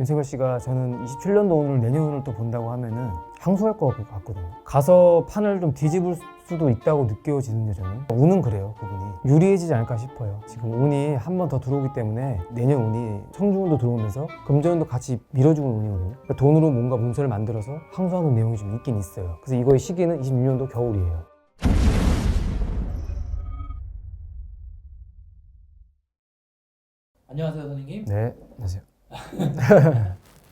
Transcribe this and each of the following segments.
윤석열 씨가 저는 27년도 운을 내년 운을 또 본다고 하면은 항소할 것 같거든요. 가서 판을 좀 뒤집을 수도 있다고 느껴지는데 저는 운은 그래요. 그분이 유리해지지 않을까 싶어요. 지금 운이 한 번 더 들어오기 때문에 내년 운이 청중운도 들어오면서 금전운도 같이 밀어주는 운이거든요. 그러니까 돈으로 뭔가 문서를 만들어서 항소하는 내용이 좀 있긴 있어요. 그래서 이거의 시기는 26년도 겨울이에요. 안녕하세요, 선생님. 네, 안녕하세요.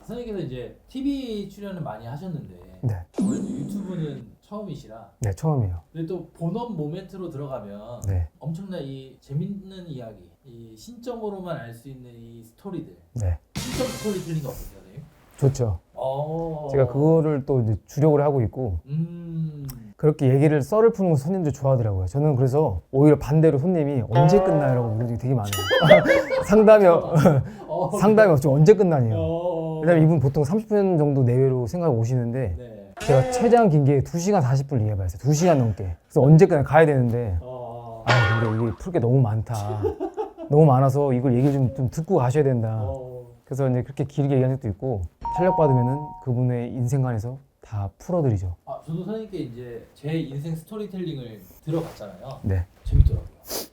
선생님께서 이제 TV 출연을 많이 하셨는데 네, 아무래도 유튜브는 처음이시라 네 처음이에요. 근데 또 본업 모멘트로 들어가면 네, 엄청난 이 재밌는 이야기, 이 신점으로만 알 수 있는 이 스토리들, 네, 신점 스토리텔링이 어떠세요, 선생님? 좋죠. 어. 제가 그거를 또 이제 주력을 하고 있고 그렇게 얘기를 썰을 푸는 거 손님들 좋아하더라고요. 저는 그래서 오히려 반대로 손님이 언제 끝나요라고 물어보는 게 되게 많아요. 상담이 좀 언제 끝나냐요. 왜냐면 이분 보통 30분 정도 내외로 생각하고 오시는데 네. 제가 최장 긴 게 2시간 40분을 이해해봤어요. 2시간 넘게. 그래서 언제 끝나 가야 되는데 근데 이게 풀 게 너무 많다. 너무 많아서 이걸 얘기 좀 듣고 가셔야 된다. 그래서 이제 그렇게 길게 얘기한 적도 있고 탄력 받으면은 그분의 인생관에서 다 풀어드리죠. 저도 선생님께 이제 제 인생 스토리텔링을 들어봤잖아요. 네. 재밌더라고요.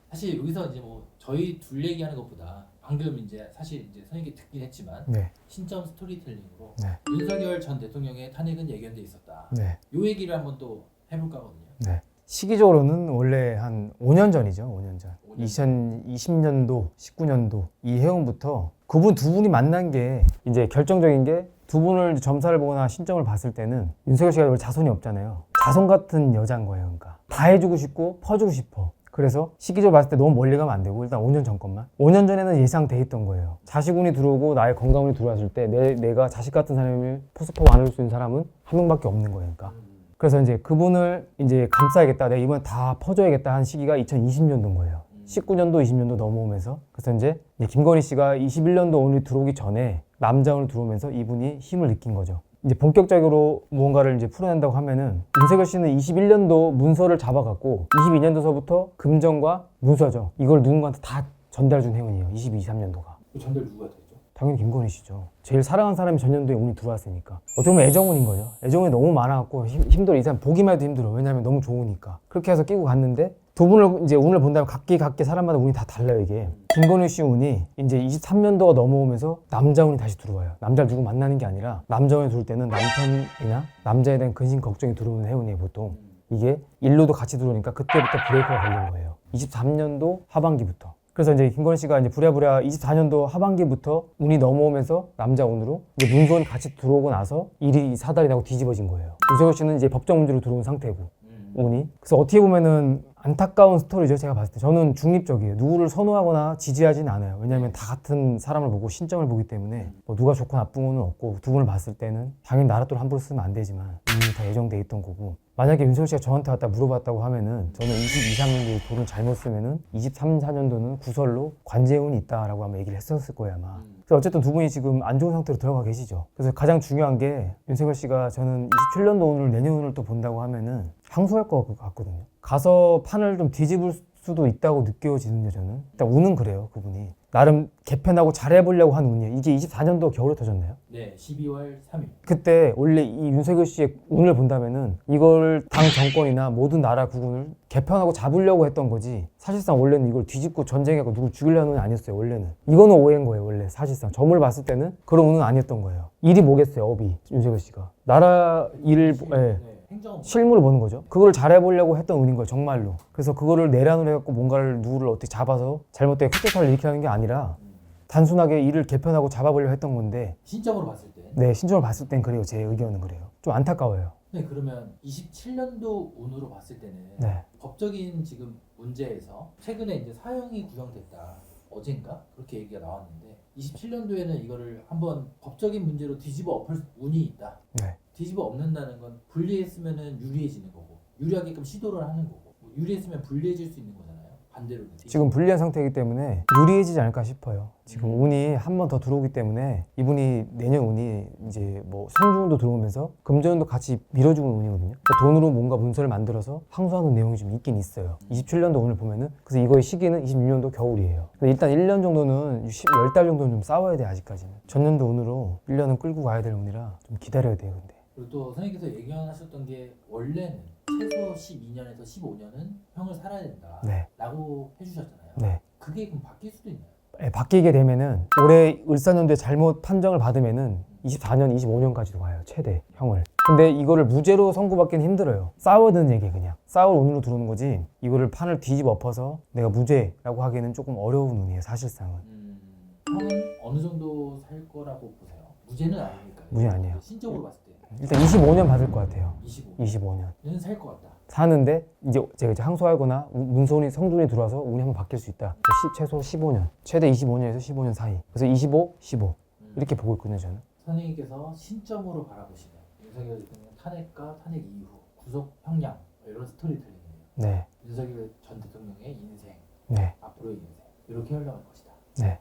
사실 여기서 이제 뭐 저희 둘 얘기하는 것보다 방금 이제 사실 이제 선생님께 듣긴 했지만 네. 신점 스토리텔링으로 네. 윤석열 전 대통령의 탄핵은 예견돼 있었다. 네. 요 얘기를 한번 또 해볼까 하거든요. 네. 시기적으로는 원래 한 5년 전이죠. 5년 전. 5년 2020년도, 19년도 이 해운부터 그분 두 분이 만난 게 이제 결정적인 게 두 분을 점사를 보거나 신점을 봤을 때는 윤석열 씨가 원래 자손이 없잖아요. 자손 같은 여자인 거예요. 그러니까 다 해주고 싶고 퍼주고 싶어. 그래서 시기적으로 봤을 때 너무 멀리 가면 안 되고 일단 5년 전 것만. 5년 전에는 예상돼 있던 거예요. 자식운이 들어오고 나의 건강운이 들어왔을 때 내가 자식 같은 사람을 포섭하고 안을 수 있는 사람은 한 명밖에 없는 거예요. 그러니까. 그래서 이제 그분을 이제 감싸야겠다. 내가 이번에 다 퍼줘야겠다 한 시기가 2020년도인 거예요. 19년도, 20년도 넘어오면서. 그래서 이제 김건희 씨가 21년도 운이 들어오기 전에 남자운이 들어오면서 이분이 힘을 느낀 거죠. 이제 본격적으로 무언가를 이제 풀어낸다고 하면은 윤석열 씨는 21년도 문서를 잡아갖고 22년도서부터 금전과 문서죠. 이걸 누군가한테 다 전달준 해운이에요. 22, 23년도가. 그 전달 누가 됐죠? 당연히 김건희 씨죠. 제일 사랑한 사람이 전년도에 운이 들어왔으니까. 어떻게 보면 애정운인 거죠. 애정운이 너무 많아갖고 힘들어. 이 사람 보기만 해도 힘들어. 왜냐면 너무 좋으니까. 그렇게 해서 끼고 갔는데 두 분을 이제 운을 본다면 각기 사람마다 운이 다 달라요, 이게. 김건희 씨 운이 이제 23년도가 넘어오면서 남자 운이 다시 들어와요. 남자를 누구 만나는 게 아니라 남자 운이 들어올 때는 남편이나 남자에 대한 근심 걱정이 들어오는 해운이에요, 보통. 이게 일로도 같이 들어오니까 그때부터 브레이크가 걸린 거예요. 23년도 하반기부터. 그래서 이제 김건희 씨가 이제 부랴부랴 24년도 하반기부터 운이 넘어오면서 남자 운으로 이제 문서원이 같이 들어오고 나서 일이 사달이 나고 뒤집어진 거예요. 윤석열 씨는 이제 법정 문제로 들어온 상태고 운이. 그래서 어떻게 보면은 안타까운 스토리죠. 제가 봤을 때 저는 중립적이에요. 누구를 선호하거나 지지하진 않아요. 왜냐하면 다 같은 사람을 보고 신점을 보기 때문에 뭐 누가 좋고 나쁜 건 없고 두 분을 봤을 때는 당연히 나라 돈 함부로 쓰면 안 되지만 이미 다 예정돼 있던 거고 만약에 윤석열 씨가 저한테 왔다 물어봤다고 하면은 저는 22, 23년도에 돈을 잘못 쓰면은 23, 4년도는 구설로 관제운이 있다라고 아마 얘기를 했었을 거예요 아마. 그래서 어쨌든 두 분이 지금 안 좋은 상태로 들어가 계시죠. 그래서 가장 중요한 게 윤석열 씨가 저는 27년도 운을 내년 운을 또 본다고 하면은 항소할 것 같거든요. 가서 판을 좀 뒤집을 수도 있다고 느껴지는데 저는 일단 운은 그래요. 그분이 나름 개편하고 잘해보려고 한 운이에요. 이게 24년도 겨울에 터졌나요? 네, 12월 3일. 그때 원래 이 윤석열 씨의 운을 본다면은 이걸 당 정권이나 모든 나라 국군을 개편하고 잡으려고 했던 거지 사실상 원래는 이걸 뒤집고 전쟁하고 누굴 죽이려는 운이 아니었어요. 원래는 이거는 오해인 거예요. 원래 사실상 점을 봤을 때는 그런 운은 아니었던 거예요. 일이 뭐겠어요. 업이 윤석열 씨가 나라 일을 실무를 보는 거죠. 그걸 잘해보려고 했던 운인 거예요. 정말로. 그래서 그거를 내란으로 해갖고 뭔가를 누구를 어떻게 잡아서 잘못되게 쿠데타를 일으키는 게 아니라 단순하게 일을 개편하고 잡아보려고 했던 건데 신점으로 봤을 때. 네, 신점을 봤을 땐 그래요. 제 의견은 그래요. 좀 안타까워요. 네, 그러면 27년도 운으로 봤을 때는 네. 법적인 지금 문제에서 최근에 이제 사형이 구형됐다. 어젠가 그렇게 얘기가 나왔는데 27년도에는 이거를 한번 법적인 문제로 뒤집어 엎을 운이 있다. 네. 뒤집어 엎는다는 건 불리했으면은 유리해지는 거고 유리하게끔 시도를 하는 거고 뭐 유리했으면 불리해질 수 있는 거잖아요. 반대로 되지. 지금 불리한 상태이기 때문에 유리해지지 않을까 싶어요. 지금 운이 한 번 더 들어오기 때문에 이분이 내년 운이 이제 뭐 성준도 들어오면서 금전도 같이 밀어주는 운이거든요. 그러니까 돈으로 뭔가 문서를 만들어서 항소하는 내용이 좀 있긴 있어요. 27년도 운을 보면은 그래서 이거의 시기는 26년도 겨울이에요. 근데 일단 1년 정도는 10달 정도는 좀 싸워야 돼 아직까지는. 전년도 운으로 1년은 끌고 가야 될 운이라 좀 기다려야 돼요 근데. 그리고 또 선생님께서 얘기하셨던 게 원래는 최소 12년에서 15년은 형을 살아야 된다 네. 라고 해주셨잖아요. 네. 그게 그럼 바뀔 수도 있나요? 예, 바뀌게 되면은 올해 을사년도에 잘못 판정을 받으면은 24년, 25년까지도 가요 최대 형을. 근데 이거를 무죄로 선고받기는 힘들어요. 싸워야 되는 얘기 그냥 싸울 운으로 들어오는 거지 이거를 판을 뒤집어 엎어서 내가 무죄라고 하기에는 조금 어려운 운이에요 사실상은. 형은 어느 정도 살 거라고 보세요? 무죄는 아니니까. 무죄 아니에요. 신적으로 봤을 때 일단 25년 받을 것 같아요. 25년은 25년 살 것 같다. 사는데 이제 제가 이제 항소하거나 문서운이 성준이 들어와서 운이 한번 바뀔 수 있다. 최소 15년 최대 25년에서 15년 사이. 그래서 25, 15 이렇게 보고 있거든요 저는. 선생님께서 신점으로 바라보시는 윤석열 대통령 탄핵과 탄핵 이후 구속 형량 이런 스토리텔링이에요. 네. 윤석열 전 대통령의 인생, 네. 앞으로의 인생 이렇게 흘러갈 것이다. 네.